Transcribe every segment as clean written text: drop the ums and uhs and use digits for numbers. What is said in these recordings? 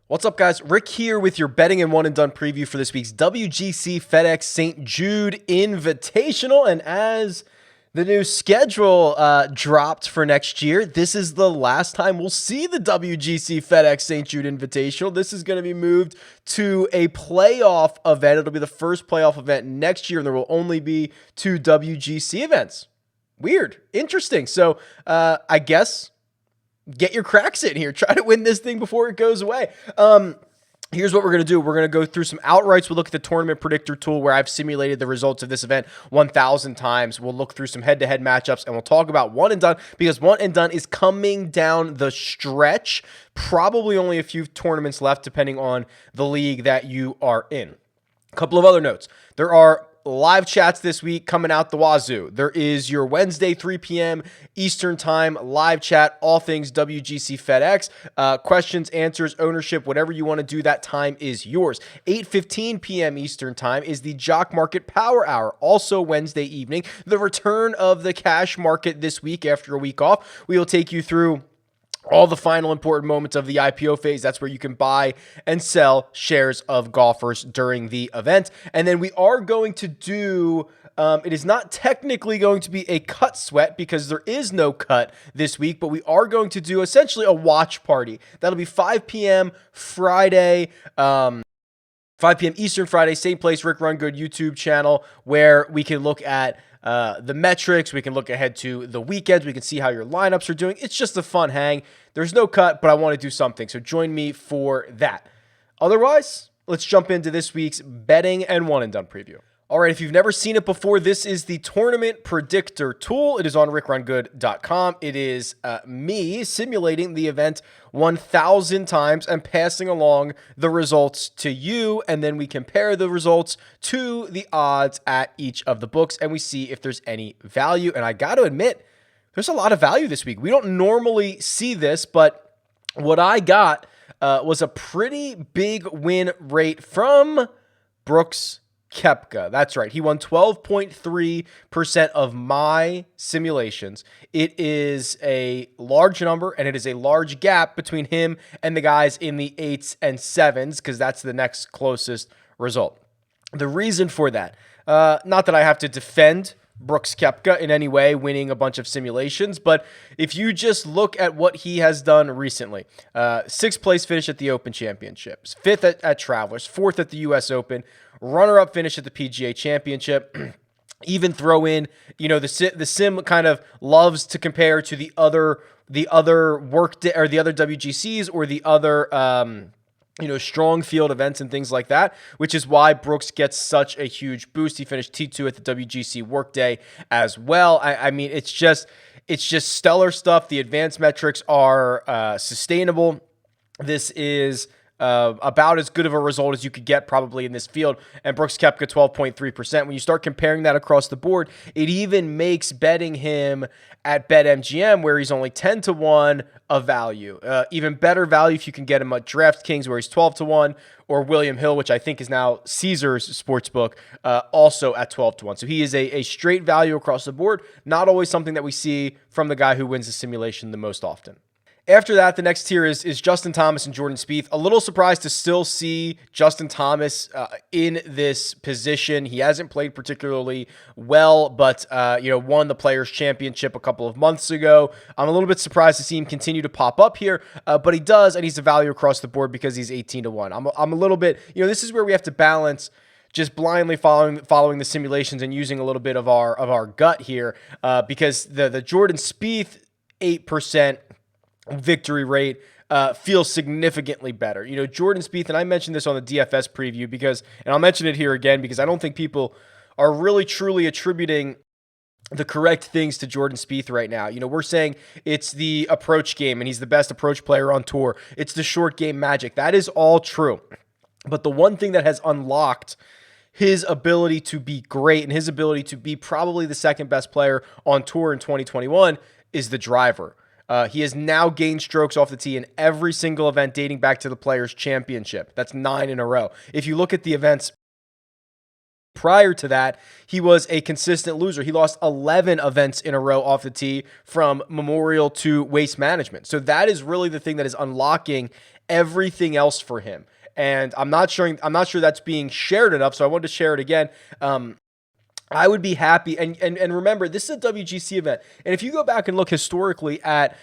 What's up, guys? Rick here with your betting and one and done preview for this week's WGC-FedEx St Jude Invitational. And as the new schedule dropped for next year, this is the last time we'll see the WGC-FedEx St Jude Invitational. This is going to be moved to a playoff event. It'll be the first playoff event next year, and there will only be 2 WGC events. Weird. Interesting. So I guess get your cracks in here. Try to win this thing before it goes away. Here's what we're going to do. We're going to go through some outrights. We'll look at the tournament predictor tool where I've simulated the results of this event 1,000 times. We'll look through some head-to-head matchups, and we'll talk about one and done, because one and done is coming down the stretch. Probably only a few tournaments left, depending on the league that you are in. A couple of other notes. There are live chats this week coming out the wazoo. There is your Wednesday, 3 p.m. Eastern time live chat, all things WGC FedEx. Questions, answers, ownership, whatever you want to do, that time is yours. 8:15 p.m. Eastern time is the Jock Market Power Hour, also Wednesday evening. The return of the cash market this week after a week off. We will take you through all the final important moments of the IPO phase. That's where you can buy and sell shares of golfers during the event. And then we are going to do, it is not technically going to be a cut sweat because there is no cut this week, but we are going to do essentially a watch party. That'll be 5 p.m. Friday, 5 p.m. Eastern Friday, same place, RickRunGood YouTube channel, where we can look at the metrics. We can look ahead to the weekends. We can see how your lineups are doing. It's just a fun hang. There's no cut, but I want to do something. So join me for that. Otherwise, let's jump into this week's betting and one and done preview. All right, if you've never seen it before, this is the tournament predictor tool. It is on RickRunGood.com. It is me simulating the event 1,000 times and passing along the results to you, and then we compare the results to the odds at each of the books, and we see if there's any value. And I got to admit, there's a lot of value this week. We don't normally see this, but what I got was a pretty big win rate from Brooks Koepka. That's right. He won 12.3% of my simulations. It is a large number, and it is a large gap between him and the guys in the 8s and 7s, because that's the next closest result. The reason for that, not that I have to defend Brooks Koepka in any way, winning a bunch of simulations, but if you just look at what he has done recently, 6th place finish at the Open Championships, 5th at Travelers, 4th at the U.S. Open, runner-up finish at the PGA Championship. Even throw in, the sim kind of loves to compare to the other work day, or the other WGCs, or the other strong field events and things like that, which is why Brooks gets such a huge boost. He finished T2 at the WGC workday as well. I mean, it's just stellar stuff. The advanced metrics are sustainable. This is about as good of a result as you could get probably in this field. And Brooks Koepka 12.3%. When you start comparing that across the board, it even makes betting him at BetMGM, where he's only 10-1, a value. Even better value if you can get him at DraftKings, where he's 12-1, or William Hill, which I think is now Caesars Sportsbook, also at 12-1. So he is a straight value across the board. Not always something that we see from the guy who wins the simulation the most often. After that, the next tier is Justin Thomas and Jordan Spieth. A little surprised to still see Justin Thomas in this position. He hasn't played particularly well, but won the Players' Championship a couple of months ago. I'm a little bit surprised to see him continue to pop up here, but he does, and he's a value across the board because he's 18-1. I'm a little bit, this is where we have to balance just blindly following the simulations and using a little bit of our gut here, because the Jordan Spieth 8% victory rate feels significantly better. Jordan Spieth, and I mentioned this on the DFS preview and I'll mention it here again because I don't think people are really truly attributing the correct things to Jordan Spieth right now. We're saying it's the approach game and he's the best approach player on tour. It's the short game magic. That is all true. But the one thing that has unlocked his ability to be great and his ability to be probably the second best player on tour in 2021 is the driver. He has now gained strokes off the tee in every single event dating back to the Players' Championship. That's 9 in a row. If you look at the events Prior to that, he was a consistent loser. He lost 11 events in a row off the tee from Memorial to Waste Management. So that is really the thing that is unlocking everything else for him. And I'm not sure that's being shared enough, so I wanted to share it again. I would be happy. And remember, this is a WGC event. And if you go back and look historically at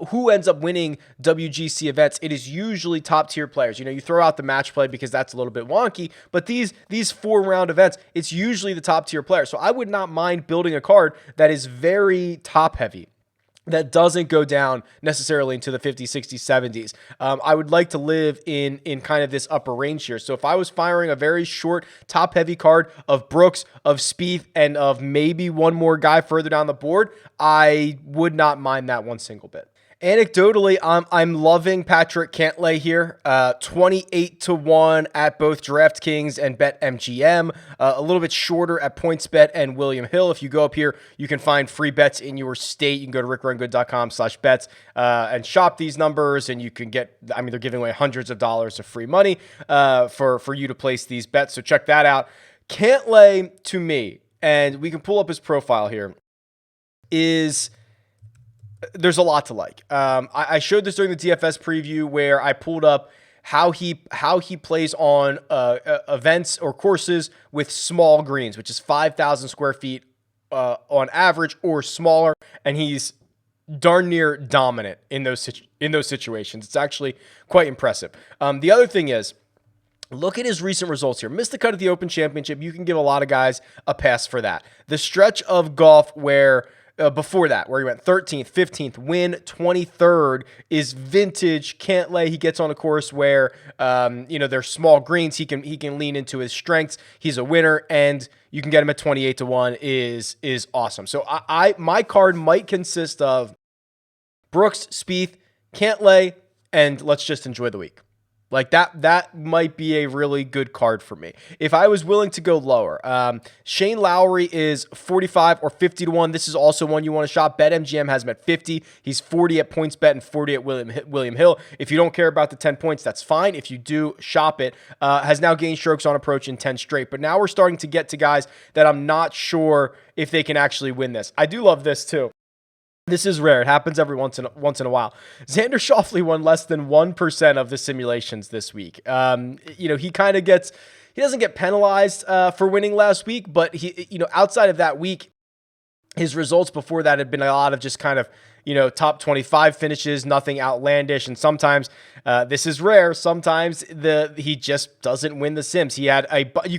who ends up winning WGC events, it is usually top tier players. You throw out the match play because that's a little bit wonky, but these 4-round events, it's usually the top tier players. So I would not mind building a card that is very top heavy, that doesn't go down necessarily into the 50s, 60s, 70s. I would like to live in kind of this upper range here. So if I was firing a very short, top-heavy card of Brooks, of Spieth, and of maybe one more guy further down the board, I would not mind that one single bit. Anecdotally, I'm loving Patrick Cantlay here, 28-1 at both DraftKings and BetMGM, a little bit shorter at PointsBet and William Hill. If you go up here, you can find free bets in your state. You can go to RickRunGood.com/bets and shop these numbers, and you can get, they're giving away hundreds of dollars of free money for you to place these bets. So check that out. Cantlay, to me, and we can pull up his profile here, there's a lot to like. I showed this during the DFS preview where I pulled up how he plays on events or courses with small greens, which is 5,000 square feet on average or smaller, and he's darn near dominant in those situations. It's actually quite impressive. The other thing is, look at his recent results here. Missed the cut at the Open Championship. You can give a lot of guys a pass for that. The stretch of golf where before that, where he went 13th, 15th, win 23rd, is vintage Cantlay. He gets on a course where, there's small greens. He can lean into his strengths. He's a winner, and you can get him at 28-1 is awesome. So my card might consist of Brooks, Spieth, Cantlay, and let's just enjoy the week. Like that might be a really good card for me. If I was willing to go lower, Shane Lowry is 45 or 50-1. This is also one you want to shop. BetMGM has him at 50. He's 40 at PointsBet and 40 at William Hill. If you don't care about the 10 points, that's fine. If you do, shop it. Has now gained strokes on approach in 10 straight. But now we're starting to get to guys that I'm not sure if they can actually win this. I do love this too. This is rare. It happens every once in a while. Xander Schauffele won less than 1% of the simulations this week. He kind of he doesn't get penalized for winning last week, but outside of that week, his results before that had been a lot of just kind of, top 25 finishes, nothing outlandish. And sometimes this is rare. Sometimes he just doesn't win the sims. You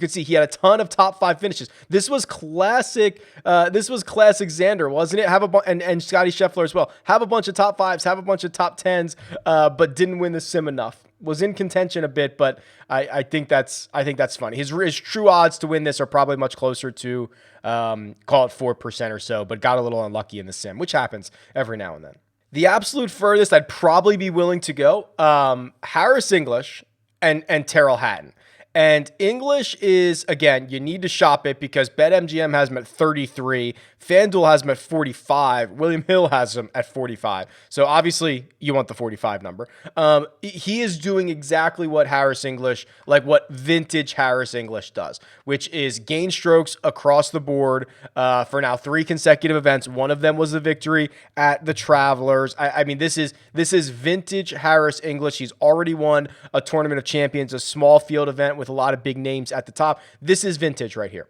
can see he had a ton of top 5 finishes. This was classic. This was classic Xander, wasn't it? And Scotty Scheffler as well. Have a bunch of top 5s, have a bunch of top 10s, but didn't win the sim enough. Was in contention a bit, but I think that's funny. His true odds to win this are probably much closer to call it 4% or so, but got a little unlucky in the sim, which happens every now and then. The absolute furthest I'd probably be willing to go, Harris English and Terrell Hatton. And English is, again, you need to shop it because BetMGM has him at 33. FanDuel has him at 45. William Hill has him at 45. So obviously you want the 45 number. He is doing exactly what what vintage Harris English does, which is gain strokes across the board for now 3 consecutive events. One of them was a victory at the Travelers. This is vintage Harris English. He's already won a Tournament of Champions, a small field event with a lot of big names at the top. This is vintage right here.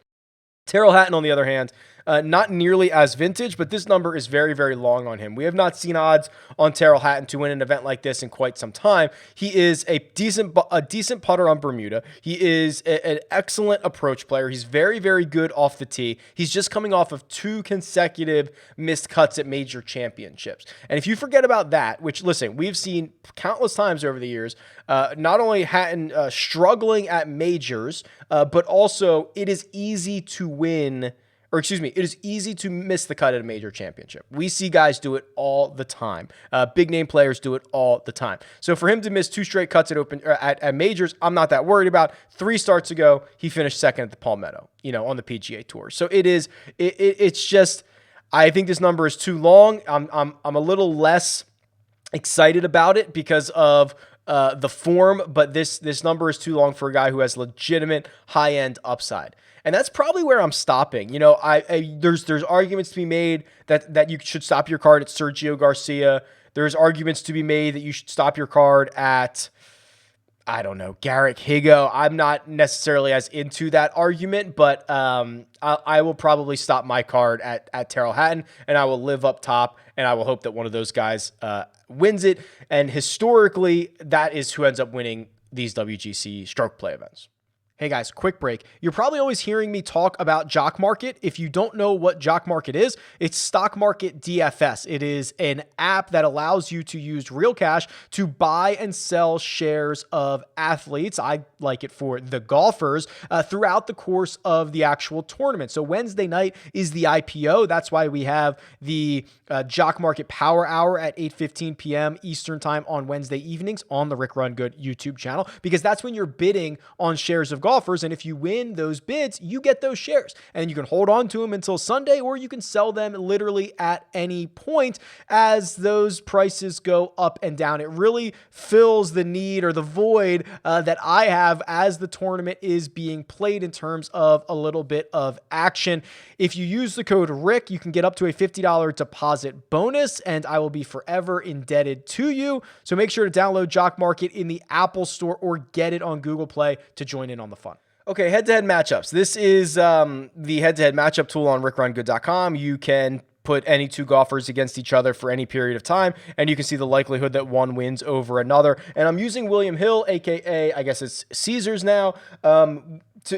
Terrell Hatton, on the other hand, not nearly as vintage, but this number is very, very long on him. We have not seen odds on Terrell Hatton to win an event like this in quite some time. He is a decent putter on Bermuda. He is an excellent approach player. He's very, very good off the tee. He's just coming off of 2 consecutive missed cuts at major championships. And if you forget about that, which, listen, we've seen countless times over the years, not only Hatton struggling at majors, but also it is easy to win. It is easy to miss the cut at a major championship. We see guys do it all the time. Big name players do it all the time. So for him to miss 2 straight cuts at majors, I'm not that worried about. 3 starts ago, he finished second at the Palmetto, on the PGA Tour. So it's just, I think this number is too long. I'm a little less excited about it because of the form, but this number is too long for a guy who has legitimate high-end upside. And that's probably where I'm stopping. You know, there's arguments to be made that you should stop your card at Sergio Garcia. There's arguments to be made that you should stop your card at, I don't know, Garrett Higo. I'm not necessarily as into that argument, but I will probably stop my card at Terrell Hatton, and I will live up top, and I will hope that one of those guys wins it. And historically, that is who ends up winning these WGC stroke play events. Hey guys, quick break. You're probably always hearing me talk about Jock Market. If you don't know what Jock Market is, it's Stock Market DFS. It is an app that allows you to use real cash to buy and sell shares of athletes. I like it for the golfers throughout the course of the actual tournament. So Wednesday night is the IPO. That's why we have the Jock Market Power Hour at 8:15 p.m. Eastern Time on Wednesday evenings on the Rick Run Good YouTube channel, because that's when you're bidding on shares of golfers. And if you win those bids, you get those shares and you can hold on to them until Sunday, or you can sell them literally at any point as those prices go up and down. It really fills the need or the void that I have as the tournament is being played in terms of a little bit of action. If you use the code RICK, you can get up to a $50 deposit bonus, and I will be forever indebted to you. So make sure to download Jock Market in the Apple Store or get it on Google Play to join in on the fun. Okay, head-to-head matchups. This is the head-to-head matchup tool on RickRunGood.com. You can put any two golfers against each other for any period of time, and you can see the likelihood that one wins over another. And I'm using William Hill, aka I guess it's Caesars now,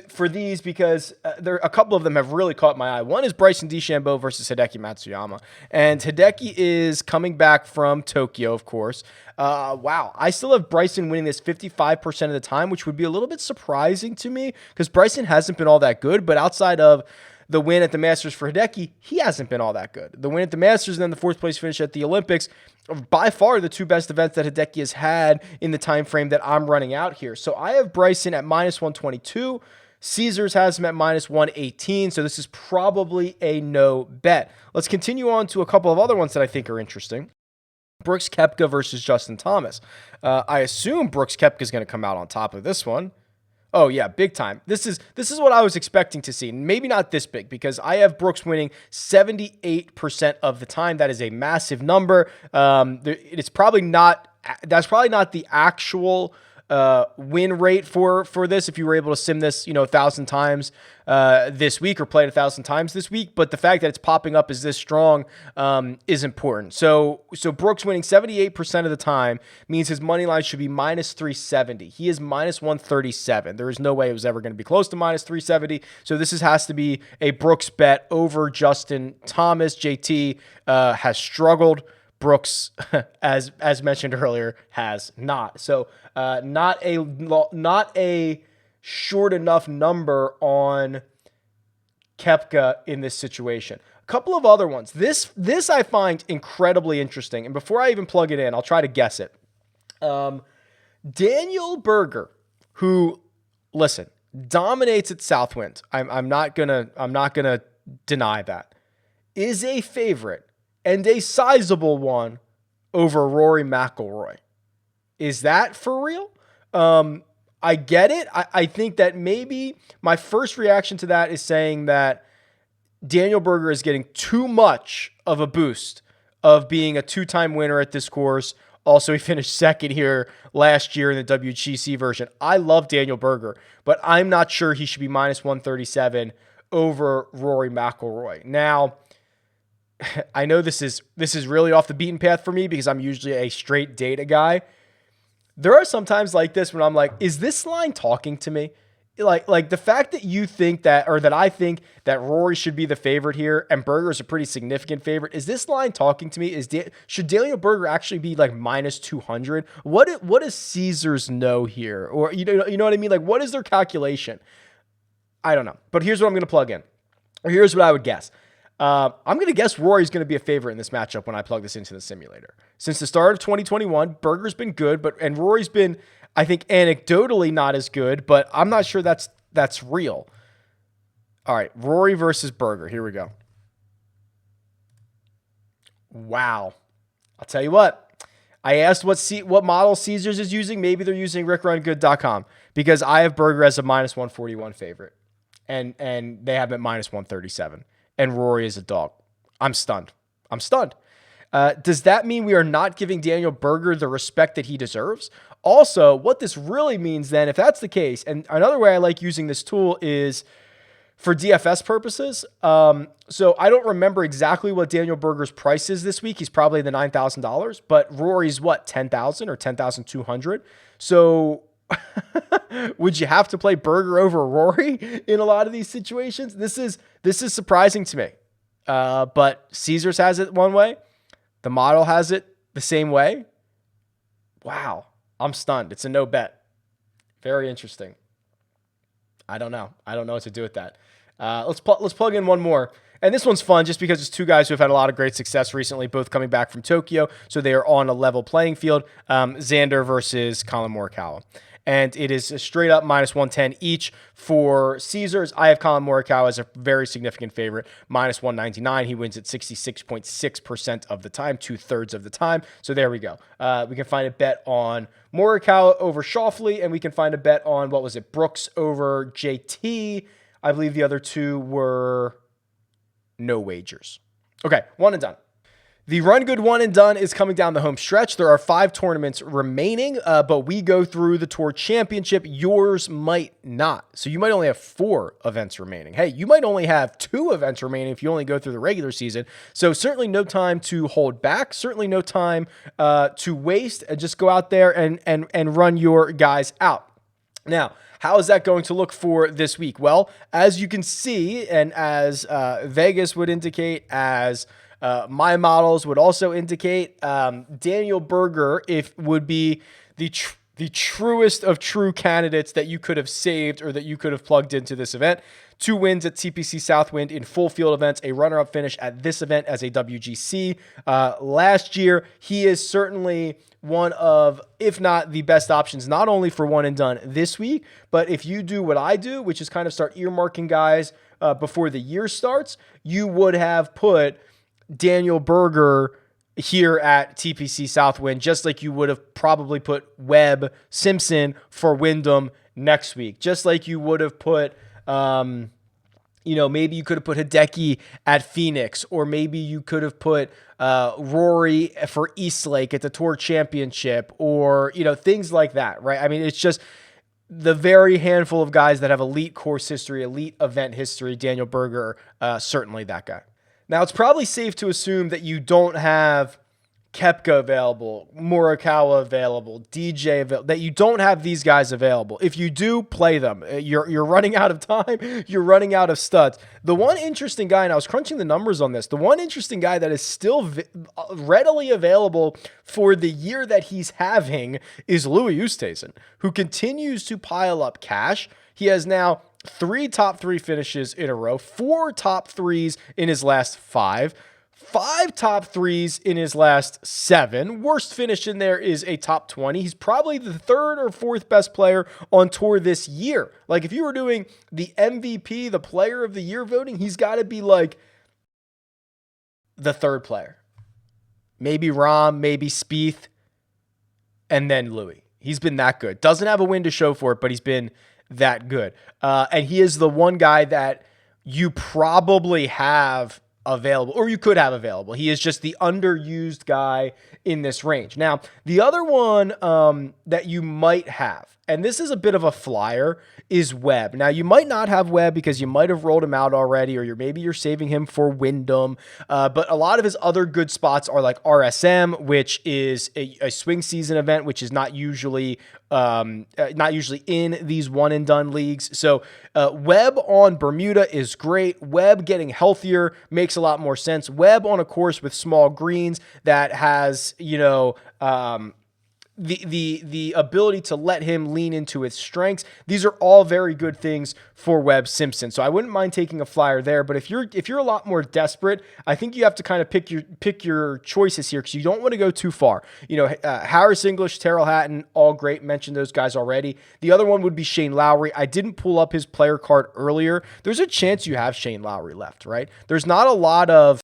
for these because a couple of them have really caught my eye. One is Bryson DeChambeau versus Hideki Matsuyama, and Hideki is coming back from Tokyo, of course. Wow, I still have Bryson winning this 55% of the time, which would be a little bit surprising to me because Bryson hasn't been all that good, but outside of the win at the Masters for Hideki, he hasn't been all that good. The win at the Masters and then the fourth place finish at the Olympics are by far the two best events that Hideki has had in the time frame that I'm running out here. So I have Bryson at -122. Caesars has him at -118, so this is probably a no bet. Let's continue on to a couple of other ones that I think are interesting. Brooks Koepka versus Justin Thomas. I assume Brooks Koepka is going to come out on top of this one. Oh yeah, big time. This is what I was expecting to see. Maybe not this big, because I have Brooks winning 78% of the time. That is a massive number. That's probably not the actual win rate for this if you were able to sim this 1,000 times this week or play it 1,000 times this week, but the fact that it's popping up as this strong is important. So Brooks winning 78% of the time means his money line should be -370. He is -137. There is no way it was ever going to be close to -370. So this has to be a Brooks bet over Justin Thomas. JT has struggled. Brooks, as mentioned earlier, has not. So not a short enough number on Koepka in this situation. A couple of other ones. This I find incredibly interesting. And before I even plug it in, I'll try to guess it. Daniel Berger, who, listen, dominates at Southwind. I'm not gonna deny that. Is a favorite, and a sizable one, over Rory McIlroy. Is that for real? I get it. I think that maybe my first reaction to that is saying that Daniel Berger is getting too much of a boost of being a two-time winner at this course. Also, he finished second here last year in the WGC version. I love Daniel Berger, but I'm not sure he should be -137 over Rory McIlroy. Now, I know this is really off the beaten path for me because I'm usually a straight data guy. There are some times like this when I'm like, is this line talking to me? Like the fact that you think that, or that I think that Rory should be the favorite here and Berger is a pretty significant favorite. Is this line talking to me? Should Daniel Berger actually be like -200? What does Caesars know here? Or you know what I mean? Like, what is their calculation? I don't know. But here's what I'm going to plug in. Or here's what I would guess. I'm going to guess Rory's going to be a favorite in this matchup when I plug this into the simulator. Since the start of 2021, Berger's been good, and Rory's been, I think, anecdotally not as good, but I'm not sure that's real. All right, Rory versus Berger. Here we go. Wow. I'll tell you what. I asked what model Caesars is using. Maybe they're using RickRunGood.com because I have Berger as a -141 favorite, and they have it at -137, and Rory is a dog. I'm stunned. Does that mean we are not giving Daniel Berger the respect that he deserves? Also, what this really means then, if that's the case, and another way I like using this tool is for DFS purposes. So I don't remember exactly what Daniel Berger's price is this week. He's probably the $9,000, but Rory's what, 10,000 or 10,200? So would you have to play Berger over Rory in a lot of these situations? This is surprising to me. But Caesars has it one way. The model has it the same way. Wow. I'm stunned. It's a no bet. Very interesting. I don't know what to do with that. Let's plug in one more. And this one's fun just because it's two guys who have had a lot of great success recently, both coming back from Tokyo. So they are on a level playing field. Xander versus Collin Morikawa. And it is a straight up -110 each for Caesars. I have Collin Morikawa as a very significant favorite, -199. He wins at 66.6% of the time, 2/3 of the time. So there we go. We can find a bet on Morikawa over Schauffele, and we can find a bet on, what was it, Brooks over JT. I believe the other two were no wagers. Okay, one and done. The Run Good One and Done is coming down the home stretch. There are 5 tournaments remaining, but we go through the Tour Championship. Yours might not. So you might only have 4 events remaining. Hey, you might only have 2 events remaining if you only go through the regular season. So certainly no time to hold back. Certainly no time to waste. Just go out there and run your guys out. Now, how is that going to look for this week? Well, as you can see, and as Vegas would indicate, as my models would also indicate, Daniel Berger would be the truest of true candidates that you could have saved or that you could have plugged into this event. 2 wins at TPC Southwind in full field events, a runner-up finish at this event as a WGC. Last year, he is certainly one of, if not the best options, not only for one and done this week, but if you do what I do, which is kind of start earmarking guys before the year starts, you would have put Daniel Berger here at TPC Southwind, just like you would have probably put Webb Simpson for Wyndham next week, just like you would have put, maybe you could have put Hideki at Phoenix, or maybe you could have put Rory for Eastlake at the Tour Championship, or, things like that, right? I mean, it's just the very handful of guys that have elite course history, elite event history. Daniel Berger, certainly that guy. Now, it's probably safe to assume that you don't have Koepka available, Morikawa available, DJ available, that you don't have these guys available. If you do, play them. You're running out of time. You're running out of studs. The one interesting guy, and I was crunching the numbers on this, the one interesting guy that is still readily available for the year that he's having is Louis Oosthuizen, who continues to pile up cash. He has now 3 top 3 finishes in a row, 4 top 3s in his last 5, 5 top 3s in his last 7. Worst finish in there is a top 20. He's probably the 3rd or 4th best player on tour this year. Like, if you were doing the MVP, the player of the year voting, he's got to be like the 3rd player. Maybe Rahm, maybe Spieth, and then Louis. He's been that good. Doesn't have a win to show for it, but he's been that good. And he is the one guy that you probably have available, or you could have available. He is just the underused guy in this range. Now, the other one that you might have, and this is a bit of a flyer, is Webb. Now, you might not have Webb because you might have rolled him out already, or maybe you're saving him for Wyndham. But a lot of his other good spots are like RSM, which is a swing season event, which is not usually in these one and done leagues. So Webb on Bermuda is great. Webb getting healthier makes a lot more sense. Webb on a course with small greens that has, the ability to let him lean into his strengths. These are all very good things for Webb Simpson. So I wouldn't mind taking a flyer there. But if you're a lot more desperate, I think you have to kind of pick your choices here, because you don't want to go too far. Harris English, Terrell Hatton, all great. Mentioned those guys already. The other one would be Shane Lowry. I didn't pull up his player card earlier. There's a chance you have Shane Lowry left, right? There's not a lot of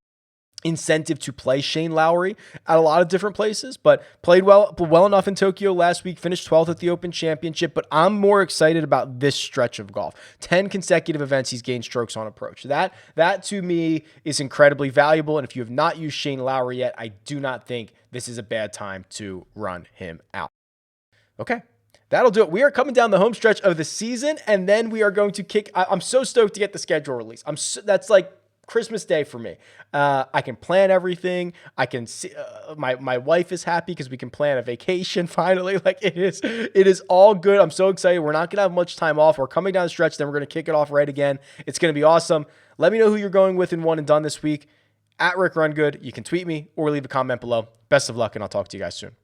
incentive to play Shane Lowry at a lot of different places, but played well enough in Tokyo last week, finished 12th at the Open Championship. But I'm more excited about this stretch of golf. 10 consecutive events he's gained strokes on approach. That to me is incredibly valuable. And if you have not used Shane Lowry yet, I do not think this is a bad time to run him out. Okay. That'll do it. We are coming down the home stretch of the season, and then we are going to kick. I'm so stoked to get the schedule released. That's like Christmas Day for me. I can plan everything. I can see my wife is happy because we can plan a vacation finally. Like it is all good. I'm so excited. We're not gonna have much time off. We're coming down the stretch, then we're gonna kick it off right again. It's gonna be awesome. Let me know who you're going with in one and done this week at RickRunGood. You can tweet me or leave a comment below. Best of luck, and I'll talk to you guys soon.